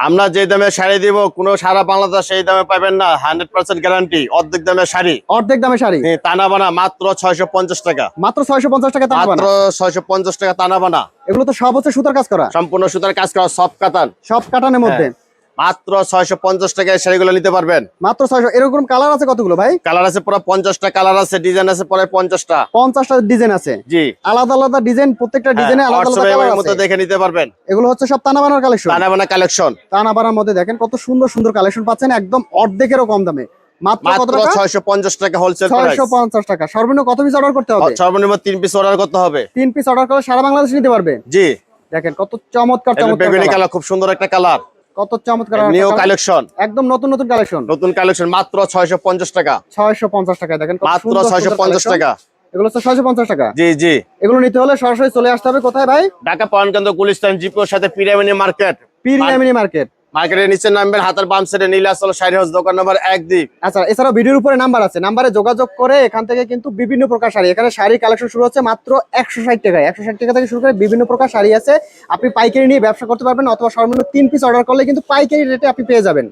আমরা যে দামে শাড়ি দিব কোনো সারা বাংলাদেশ সেই দামে পাবেন না। 100% গ্যারান্টি। অর্ধেক দামে শাড়ি, অর্ধেক দামে শাড়ি টানা বানা মাত্র 650 টাকা। মাত্র 650 টাকা দাম মাত্র 650 টাকা টানা বানা। এগুলো তো সব হচ্ছে সুতার কাজ করা, সম্পূর্ণ সুতার কাজ করা, সব কাতান, সব কাটানের মধ্যে। মাত্র 650 টাকায় শাড়িগুলো নিতে পারবেন। মাত্র 600। এরকম কালার আছে কতগুলো ভাই? কালার আছে পুরো 50টা কালার আছে, ডিজাইন আছে পুরো 50টা। 50টা ডিজাইন আছে, জি, আলাদা আলাদা ডিজাইন, প্রত্যেকটা ডিজাইনে আলাদা আলাদা কালার মতো আছে। দেখে নিতে পারবেন। এগুলো হচ্ছে সব টানা বানার কালেকশন, টানা বানা কালেকশন। টানা বানার মধ্যে দেখেন কত সুন্দর সুন্দর কালেকশন পাচ্ছেন একদম অর্ধেকেরও কম দামে। মাত্র কত টাকা? 650 টাকা হোলসেল প্রাইস। 650 টাকা। সর্বনিম্ন কত পিস অর্ডার করতে হবে? সর্বনিম্ন 3 পিস অর্ডার করতে হবে। 3 পিস অর্ডার করলে সারা বাংলাদেশ নিতে পারবে। জি, দেখেন কত চমৎকার চমৎকার বেগুনি কালার, কালার, খুব সুন্দর একটা কালার, কত চমৎকার নিউ কালেকশন, একদম নতুন নতুন কালেকশন, নতুন কালেকশন। মাত্র 650 টাকা। 650 টাকা। দেখেন কত মাত্র সুন্দর 650 টাকা। এগুলো হচ্ছে 650 টাকা। জি জি। এগুলো নিতে হলে সরাসরি চলে আসতে হবে কোথায় ভাই? ঢাকা পাওয়ানকেন্দ্র গুলিস্তান জিপিওর সাথে পিরামিনি মার্কেট। পিরিয়ামিনি মার্কেট। মার্কেটের নিচে নামবেন, হাতের বাম সাইডে নীলাচল শাড়ি হাউস, দোকান নম্বর 1 দ্বীপ। আচ্ছা, এছাড়াও ভিডিওর উপরে নাম্বার আছে, নাম্বারে যোগাযোগ করে এখান থেকে কিন্তু বিভিন্ন প্রকার শাড়ি, এখানে শাড়ি কালেকশন শুরু হচ্ছে মাত্র 160 টাকায়। 160 টাকা থেকে শুরু করে বিভিন্ন প্রকার শাড়ি আছে। আপনি পাইকারি নিয়ে ব্যবসা করতে পারবেন, অথবা সর্বনিম্ন 3 পিস অর্ডার করলে কিন্তু পাইকারি রেটে আপনি পেয়ে যাবেন।